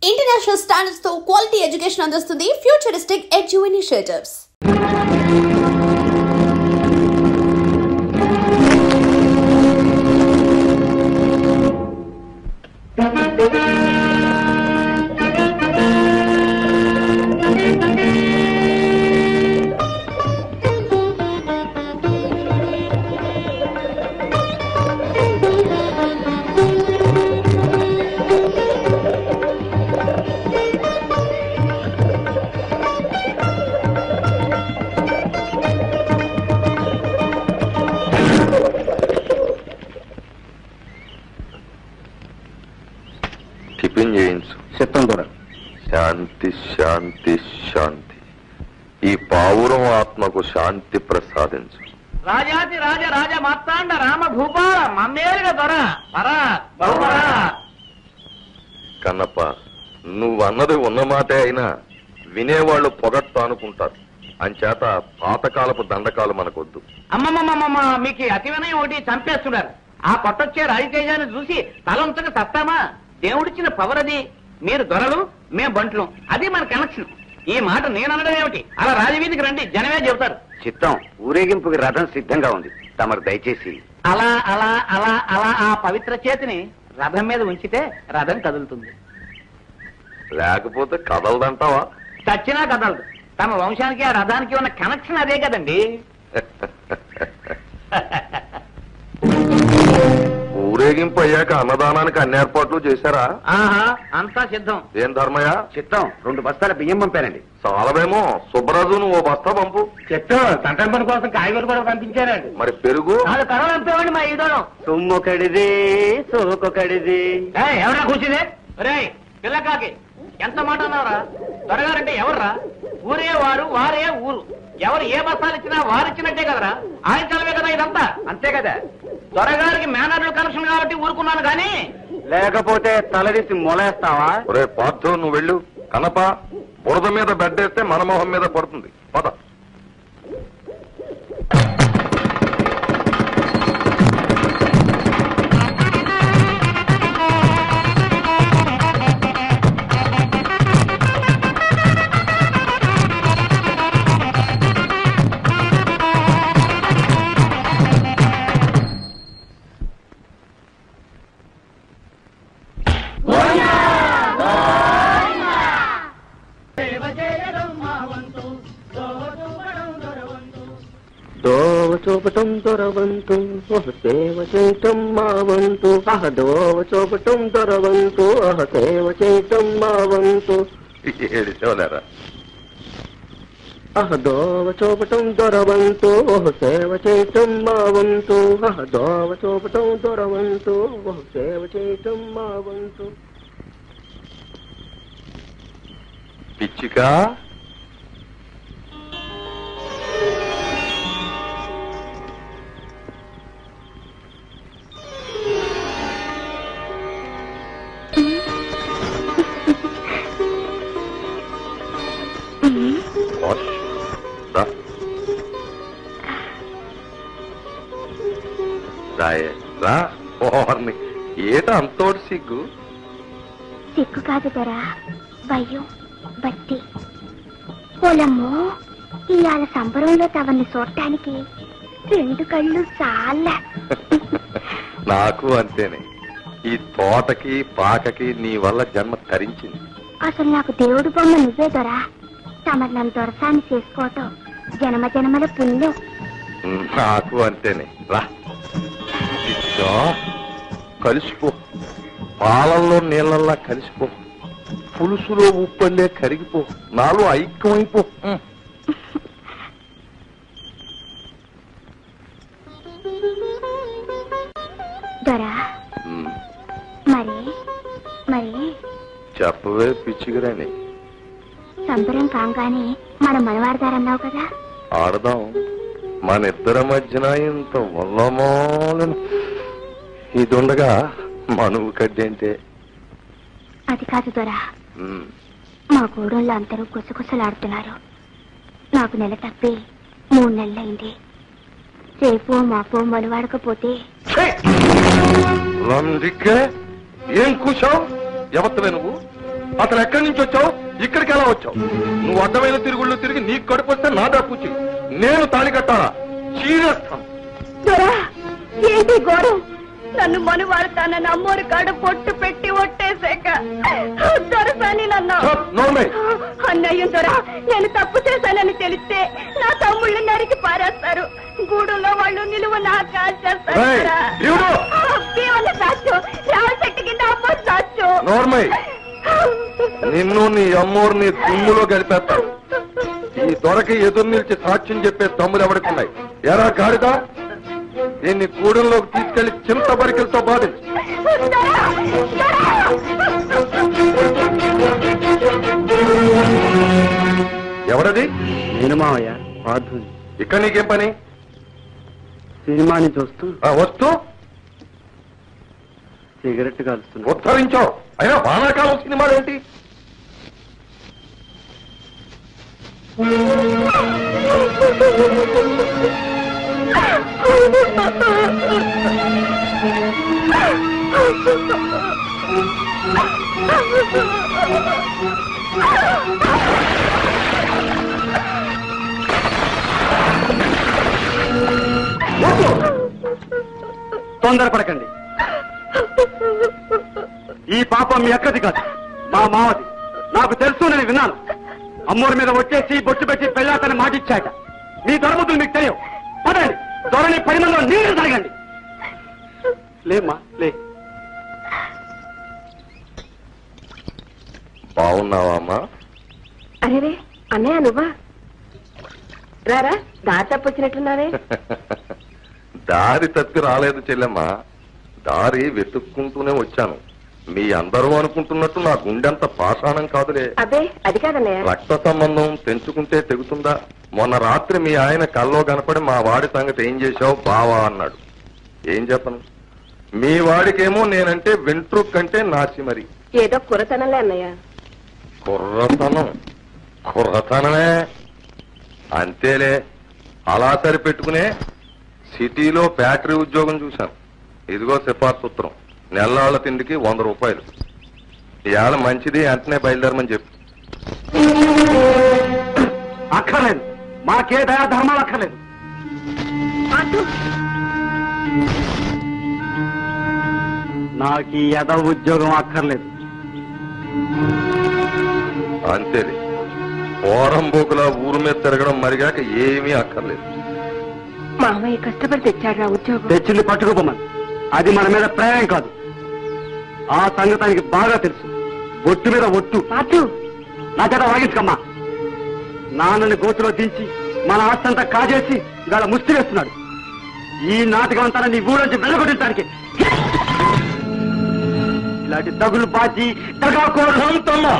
International standards తో quality education అందిస్తుంది futuristic edu initiatives. శాంతి శాంతి శాంతి. ఈ పావురం ఆత్మకు శాంతి ప్రసాదించు. రాజాతి రాజ రాజ మార్తాండ రామ భూపాల మమ్మేలుగా దొర పరా బహుపరా. కన్నప్ప, నువ్వన్నది ఉన్నమాటే అయినా వినేవాళ్లు పొగట్టు అనుకుంటారు. అంచేత పాతకాలపు దండకాలు మనకొద్దు. అమ్మమ్మమ్మమ్మ, మీకు అతి వినయం ఒకటి చంపేస్తున్నారు. ఆ కొట్టొచ్చే రాజతేజాన్ని చూసి తలంతగా సత్తామా? దేవుడిచ్చిన పవర్ అది. మీరు దొరలు, మేం బంట్లు, అది మన కనెక్షన్. ఈ మాట నేననడం ఏమిటి? అలా రాజవీధికి రండి, జనమే చెబుతారు. చిత్తం, ఊరేగింపుకి రథం సిద్ధంగా ఉంది. తమరు దయచేసి అలా అలా అలా అలా ఆ పవిత్ర చేతిని రథం మీద ఉంచితే రథం కదులుతుంది. లేకపోతే కదలదంటావా? చచ్చినా కదలదు. తమ వంశానికి ఆ రథానికి ఉన్న కనెక్షన్ అదే కదండి. ఊరేగింపు అయ్యాక అన్నదానానికి అన్ని ఏర్పాట్లు చేశారా? ఆహా, అంతా సిద్ధం. ఏం ధర్మయ్య? చిత్తం, 2 బస్తాల బియ్యం పంపారండి. చాలవేమో. సుబ్బరాజు, నువ్వు 1 బస్తా పంపు. చిత్తం, సంతం పని కోసం కాయగూర కూడా పంపించారండి. మరి పెరుగు? వాళ్ళు కరవ పంపేవాడి మా ఈదోళం. సొమ్మొకడిది సోకొకడిది. ఎవరా కూర్చుంది? రే పిల్లకాకి, ఎంత మాట అన్నారా? త్వరగారంటే ఎవర్రా? ఊరే వారు, వారే ఊరు. ఎవరు ఏ బస్తాలు ఇచ్చినా వారిచ్చినట్టే కదరా. ఆయన చలవే కదా ఇదంతా. అంతే కదా. త్వరగారికి మేనర్లు కనెక్షన్ కాబట్టి ఊరుకున్నాను కానీ లేకపోతే తలదీసి మొలేస్తావా? ఒరే పార్థు, నువ్వు వెళ్ళు. కనప, బురద మీద బెడ్డేస్తే మన మొహం మీద పడుతుంది. పద. దోవ చూపటం దొరవంతు, సేవ చేయటం మా వంతు. దోవ చూపటం దొరవంతు, సేవ చేయటం మా వంతు. ఏడిసేవలేరా? దోవ చూపటం దొరవంతు, సేవ చేయటం మా వంతు. దోవ చూపటం దొరవంతు, సేవ చేయటం మా వంతు. పిచ్చికా, ఏట అంతోటి సిగ్గు? సిగ్గు కాదు దొరా, భయం, బట్టి. పొలమ్మో, ఇవాళ సంబరంలో తవన్ని చూడటానికి 2 కళ్ళు చాలా. నాకు అంతేనే. ఈ తోటకి పాకకి నీ వల్ల జన్మ తరించింది. అసలు నాకు దేవుడు బొమ్మ నువ్వే దొరా. తమరు నన్ను దొరసాన్ని చేసుకోవటం జన్మ జన్మల పుణ్యం. నాకు అంతేనే. రా, కలిసిపో. పాలల్లో నీళ్ళల్లా కలిసిపో. పులుసులో ఉప్పల్లే కరిగిపో. నాలో ఐక్యమైపో. దొరా, మరి మరి చెప్పవే పిచ్చిగిరాని. సంబరం కాగానే మన మనవాడతారన్నావు కదా. ఆడదాం. మన ఇద్దరి మధ్యన ఇంత వల్లమోలని ఇదుండగా మనువు కడ్డేంటే. అది కాదు దొరా, మా గూడెంలో అందరూ గుసగుసలాడుతున్నారు. నాకు నెల తప్పి 3 నెలలైంది. రేపో మాపో మనువాడకపోతే ఏం కూర్చోవు? ఎవత్తవే నువ్వు? అసలు ఎక్కడి నుంచి వచ్చావు, ఇక్కడికి ఎలా వచ్చావు? నువ్వు అడ్డమైన తిరుగుళ్ళు తిరిగి నీకు కడుపు వస్తే నా దాపుచ్చి నేను తాళి కట్టాలా? చీరేస్తాను. ఏంటి ఘోరం? నన్ను మనువాడతానని అమ్మోరు కాడ పొట్టు పెట్టి ఒట్టేశాక దొరసాని నన్ను అన్నయ్య దొర నేను తప్పు చేశానని తెలిస్తే నా తమ్ముళ్ళు నరికి పారేస్తారు. గూడులో వాళ్ళు నిలువ నా కాల్చేస్తారు. రావశెట్టి కింద అమ్మ సాచ్చు. నిన్ను నీ అమ్మోరిని దుమ్ములో గడిపేస్తాను. ఈ దొరకి ఎదురు నిలిచి సాక్ష్యం చెప్పే తమ్ములు ఎవరికి ఎరా గాడిదా, దీన్ని గూడెంలోకి తీసుకెళ్లి చింత బరికలతో బాధించు. ఎవరది? నేను మావయ్య. ఇక్కడ నీకేం పని? సినిమాని చూస్తూ వస్తూ సిగరెట్ కాలుస్తున్నా. ఉత్తరించావు. అయినా వానాకాలం సినిమాలేంటి? తొందరపడకండి. ఈ పాపం మీ అక్కది కాదు, మా మావది. నాకు తెలుసు, నేను విన్నాను. అమ్మోరి మీద వచ్చేసి బొట్టు పెట్టి పెళ్ళాతని మాటిచ్చాట. మీ దొరబుద్ధులు మీకు తెలియవు. పదండి, దొరని 10 మందిలో నీళ్లు తాగండి. లేమ్మా లే. బాగున్నావా అమ్మా? అరే అన్నయ్య నువ్వా? రారా, దారి తప్పొచ్చినట్టున్నారే. దారి తప్పి రాలేదు చెల్లెమ్మా, దారి వెతుక్కుంటూనే వచ్చాను. మీ అందరూ అనుకుంటున్నట్టు నా గుండెంత పాషాణం కాదులే. అదే అది కాదన్నయ్య. రక్త సంబంధం తెంచుకుంటే తెగుతుందా? మొన్న రాత్రి మీ ఆయన కల్లో కనపడి మా వాడి సంగతి ఏం చేశావు బావా అన్నాడు. ఏం చెప్పను? మీ వాడికేమో నేనంటే వెంట్రుక్ కంటే నాసి. మరి ఏదో కుర్రతనంలే అన్నయ్య. కుర్రతనమే అంతేలే. అలా సరిపెట్టుకునే సిటీలో ఫ్యాక్టరీ ఉద్యోగం చూశాను. ఇదిగో సిఫార్సు ఉత్తరం. నెల్లాళ్ల తిండికి 100 రూపాయలు. ఇవాళ మంచిది, వెంటనే బయలుదేరమని చెప్పు. అక్కర్లేదు, మాకే దయా ధర్మాలు అక్కర్లేదు. నాకు ఈ యద ఉద్యోగం అక్కర్లేదు. అంతేలే, పోరంబోకులా ఊరు మీద తిరగడం మరిగాక ఏమీ అక్కర్లేదు. మామయ్య కష్టపడి తెచ్చాడు ఉద్యోగం. తెచ్చింది పట్టుకోపోమని. అది మన మీద ప్రేమ కాదు. ఆ సంగతానికి బాగా తెలుసు. ఒట్టు మీద ఒట్టు. నా చేత వాగించుకమ్మా. నాన్నని గోతులో దించి మన ఆస్తంతా కాజేసి ఇవాళ ముష్టి వేస్తున్నాడు. ఈ నాటకం అంతా నీ ఊరంచి వెళ్ళగొట్టడానికి. ఇలాంటి తగులు బాచి దగాకోరుతమ్మా.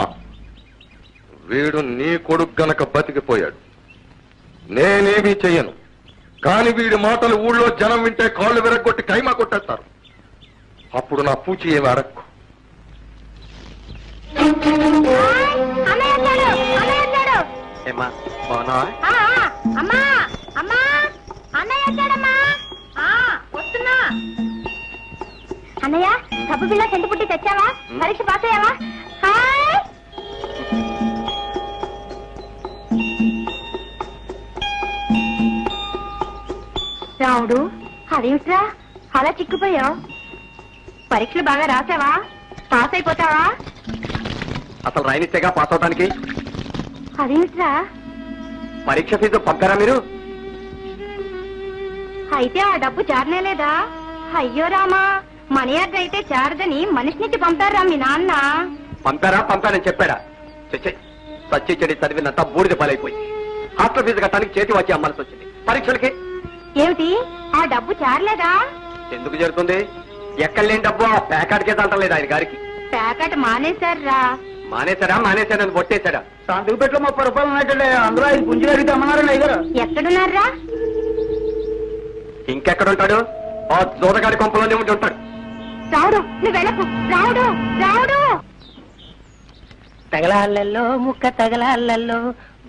వీడు నీ కొడుకు గనక బతికిపోయాడు. నేనేమీ చెయ్యను. కాని వీడి మాటలు ఊళ్ళో జనం వింటే కాళ్ళు విరగొట్టి కైమా కొట్టేస్తారు. అప్పుడు నా పూచి ఏమి అడక్కు. అన్నయ్య సబ్బు బిళ్ళ సెంటు పుట్టి తెచ్చావా? పరీక్ష పాస్ అయ్యావా? రావుడు, అదేమిట్రా అలా చిక్కుపోయావు? పరీక్షలు బాగా రాసావా? పాస్ అయిపోతావా? అసలు రాయనిచ్చేగా పాస్ అవడానికి. అదేమిట్రా పరీక్ష ఫీజు పక్కరా మీరు? అయితే ఆ డబ్బు చారనేలేదా? అయ్యో రామా, మనీ ఆర్డర్ అయితే చారదని మనిషి నుంచి పంపారా మీ నాన్న? పంపారని చెప్పాడా? సచ్చి చెడి చదివినంత బూడిద పాలైపోయి హాస్టల్ ఫీజు కట్టడానికి చేతి వచ్చి అమ్మాల్సి వచ్చింది. పరీక్షలకి ఏమిటి ఆ డబ్బు చారలేదా? ఎందుకు జరుగుతుంది? ఎక్కడ లేని డబ్బు ఆ ప్యాకెట్కే తంటలేదు ఆయన గారికి. ప్యాకెట్ మానేశారా? మానేశారని కొట్టేశాడా? సంతకు పెట్లో 30 రూపాయలు ఉన్నట్టే. అందరూ 5 పుంజులు అడిగితే అమ్మన్నారండి అయ్యారు. ఎక్కడున్నారా? ఇంకెక్కడుంటాడు? ఆ జోదగాడి కొంపలోనే ఉండి ఉంటాడు. రావుడు, నువ్వు వెళ్ళకు. రావుడు రావుడు. తగలాళ్ళల్లో ముక్క తగలాళ్ళల్లో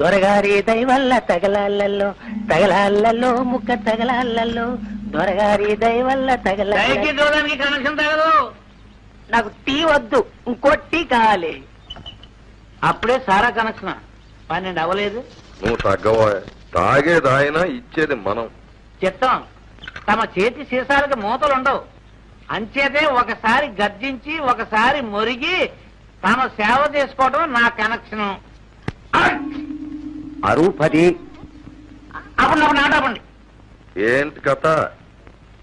దొరగారి దయవల్ల తగలాళ్ళల్లో తగలాళ్ళల్లో ముక్క తగలాళ్ళల్లో దొరగారి దయవల్ల తగలాళ్ళ. కనెక్షన్ తగదు. నాకు టీ వద్దు, ఇంకో టీ కావాలి. అప్పుడే సారా కనెక్షన్ 12 అవ్వలేదు. నువ్వు తగ్గవా? తాగేది ఆయన, ఇచ్చేది మనం. చిత్తం, తమ చేతి సీసాలకు మూతలుండవు. అంచేతే ఒకసారి గర్జించి ఒకసారి మురిగి తమ సేవ చేసుకోవడం నా కనెక్షన్. అరువు 10. అప్పుడు నాటపండి. ఏంటి కథ?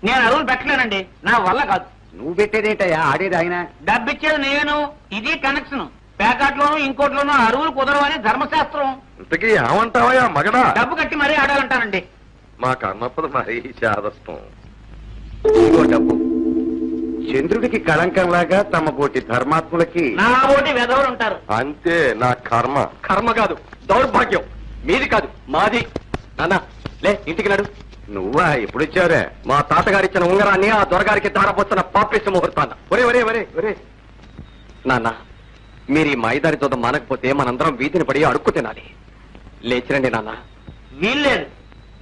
నేను అరువులు పెట్టలేనండి, నా వల్ల కాదు. నువ్వు పెట్టేదేంటయ్యా? ఆడేది ఆయన. డబ్బిచ్చేది నేను, ఇది కనెక్షన్. ప్యాకెట్లోనూ ఇంకోట్లోనూ అరువులు కుదరవని ధర్మశాస్త్రం. ఇంతకీ ఏమంటావా మగడా? డబ్బు కట్టి మరీ ఆడాలంటానండి. మాకు అన్నప్పుడు మరీ చాదస్తం. ఇదిగో డబ్బు. చంద్రుడికి కళంకంలాగా తమ పోటీ ధర్మాత్ములకి నా ఓటి వెధవులు ఉంటారు. అంతే. నా కర్మ. కర్మ కాదు, దౌర్భాగ్యం. మీది కాదు, మాది. నాన్న లే, ఇంటికి నడు. నువ్వా? ఎప్పుడొచ్చావురా? మా తాతగారిచ్చిన ఉంగరాన్ని ఆ దొరగారికి ధారపోస్తున్న పాపిష్ట ముహూర్తాన. ఒరే ఒరే ఒరే ఒరే నాన్న, మీరు ఈ మాయిదారి తోట మానకపోతే మనందరం వీధిని పడి అడుక్కు తినాలి. లేచిరండి నాన్న. వీల్లేదు.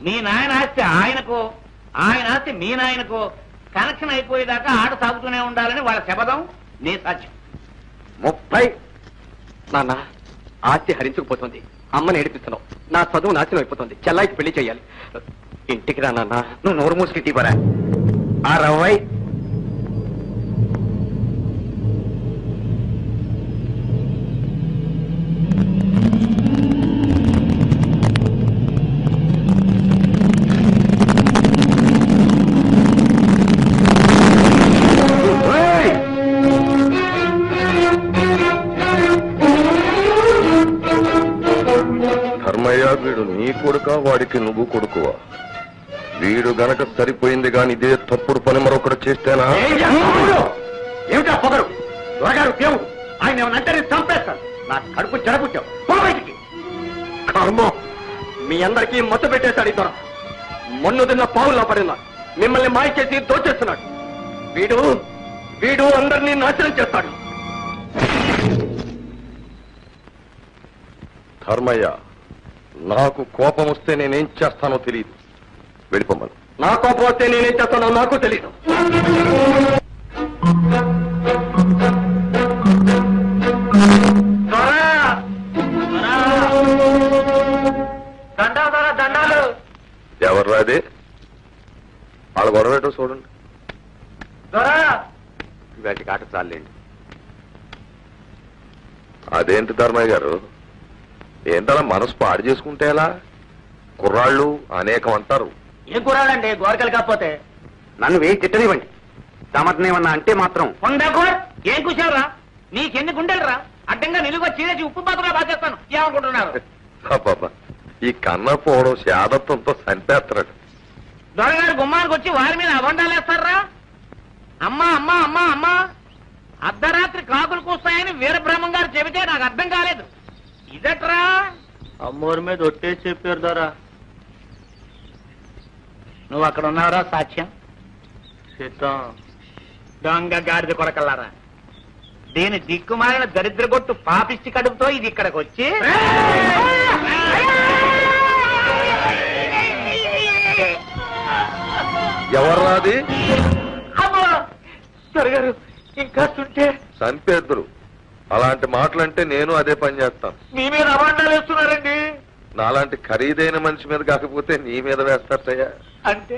మీ నాయన ఆస్తి ఆయనకో, ఆయన ఆస్తి మీ నాయనకో కనెక్షన్ అయిపోయేదాకా ఆట సాగుతూనే ఉండాలని వాళ్ళ శపథం, నీ సాధ్యం. 30. నాన్న, ఆస్తి హరించుకుపోతుంది. అమ్మని ఏడిపిస్తున్నావు. నా చదువు నాశనం అయిపోతుంది. చెల్లాయికి పెళ్లి చేయాలి. ఇంటికి రా నాన్న. నువ్వు నోరు మూసుకి తీపరా. 60. ధర్మయ్య, వీడు నీ కొడుక, వాడికి నువ్వు కొడుకువా? వీడు గనక సరిపోయింది గాని ఇదే తప్పుడు పని మరొకటి చేస్తేనా? ఏమిటా పొగరు? దొరగారు దేవుడు. ఆయన ఏమనంటే నేను చంపేస్తాను. నా కడుపు చెడబుచ్చావు. పో బయటికి. కర్మ, మీ అందరికీ మొత్తం పెట్టేశాడు ఈ దొర. మొన్ను తిన్న పావుల్లో పడినా మిమ్మల్ని మాయ చేసి దోచేస్తున్నాడు. వీడు వీడు అందరినీ నాశనం చేస్తాడు. ధర్మయ్య, నాకు కోపం వస్తే నేనేం చేస్తానో తెలియదు. వెళ్ళిపోమను. నా కోపం వస్తే నేనేం చేస్తానో నాకు తెలియదు. దండాలు. ఎవర్రా అది? వాళ్ళ గొడవేటో చూడండి. వీటికి ఆట చాలండి. అదేంటి ధర్మయ్య గారు, ఏంటలా మనసు పాడు చేసుకుంటే ఎలా? కుర్రాళ్ళు అనేకం అంటారు. ఏం కురాడండి, గోరకలు కాకపోతే. నన్ను వేయి తిట్టనివ్వండి. సమర్థనేమన్నా అంటే మాత్రం ఏం కూర్చోరా? నీకెన్ని గుండెలరా? అడ్డంగా నిలువ చీరేసి ఉప్పు పాత్రలో బాధేస్తాను. ఏమనుకుంటున్నారు? బాబా, ఈ కన్న పోవడం శాదత్వంతో చంపేస్తున్నాడు. దొరగారు గుమ్మానికి వచ్చి వారి మీద అబండాలేస్తారా? అమ్మా అమ్మా అమ్మా అమ్మా, అర్ధరాత్రి కాకులు కూస్తాయని వీరబ్రహ్మం గారు చెబితే నాకు అర్థం కాలేదు. ఇదట్రా? అమ్మోరి మీద ఒట్టేసి చెప్పారు దొరా. నువ్వు అక్కడ ఉన్నావురా సాక్ష్యం? సిద్ధం. దొంగ గాడిద కొడకల్లారా, దీని దిక్కుమాలిన దరిద్రగొట్టు పాపిష్టి కడుపుతో ఇది ఇక్కడికి వచ్చి ఎవర్రాది? అమ్మో దొరగారు ఇంకా చుంటే చంపేద్దరు. అలాంటి మాటలంటే నేను అదే పని చేస్తాను. మీ మీద అవాండాలు వేస్తున్నారండి. నాలాంటి ఖరీదైన మనిషి మీద కాకపోతే నీ మీద వేస్తారయ్యా. అంటే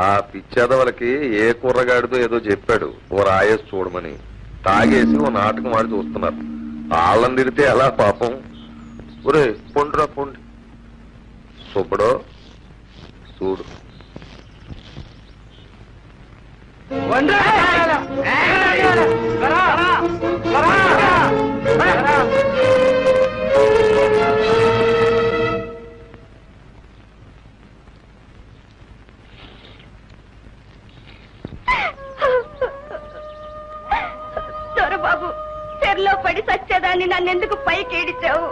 ఆ పిచ్చేదవలకి ఏ కుర్రగాడిదో ఏదో చెప్పాడు, ఓ రాయేసి చూడమని. తాగేసి ఓ నాటకం ఆడి చూస్తున్నారు. వాళ్ళని తిరిగితే ఎలా పాపం? ఒరే పొండ్రా పొండి. సుబ్బడో చూడు. దొరబాబు, చెర్లో పడి సచ్చేదాన్ని నన్నెందుకు పైకి ఏడిచావు?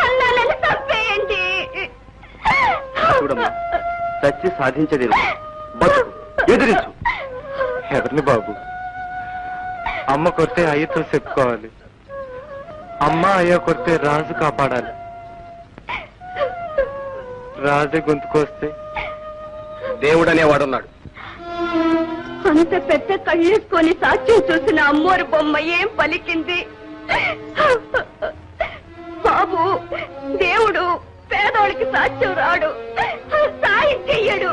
అన్నాలను చంపేయండి. చూడమ్మా, చచ్చి సాధించేది బతుకు, ఎదిరించు. ఎవరిని బాబు? అమ్మ కొడితే అయ్యతో చెప్పుకోవాలి. అమ్మ అయ్య కొడితే రాజు కాపాడాలి. రాజు గొంతుకొస్తే దేవుడు అనేవాడున్నాడు. అంత పెద్ద కళ్ళేసుకొని సాక్ష్యం చూసిన అమ్మోరు బొమ్మ ఏం పలికింది? బాబు, దేవుడు పేదోడికి సాక్ష్యం రాడు, సాయం చెయ్యడు.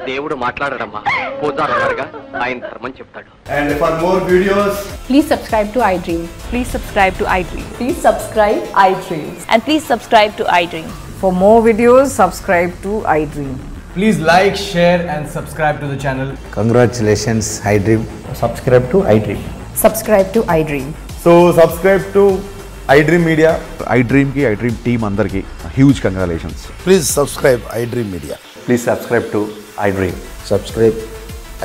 దేవుడు మాట్లాడడమ్మా, పోతారన్నారుగా, ఆయన ధర్మం చెప్తాడు. And for more videos, please subscribe to iDream. Please subscribe to iDream. Please subscribe iDream. And please subscribe to iDream. For more videos, subscribe to iDream. please like, share and subscribe to the channel. Congratulations, iDream. Subscribe to iDream. Subscribe to iDream. So subscribe to iDream Media. iDream ki iDream team andarki huge congratulations. Please subscribe iDream Media. Please subscribe to iDream. Subscribe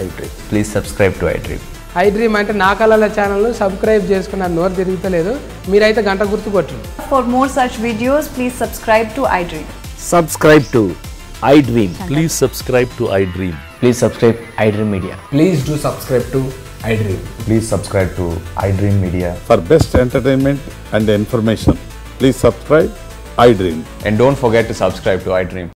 iDream. Please subscribe to iDream. iDream అంటే నా కళల channel subscribe చేసుకున్న నోరు తిరుగుతలేదు, మీరైతే గంట గుర్తు కొట్టండి. For more such videos, please subscribe to iDream. Subscribe to iDream. Please subscribe to iDream. Please subscribe iDream Media. Please do subscribe to iDream. Please subscribe to iDream Media. For best entertainment and information, please subscribe iDream. And don't forget to subscribe to iDream.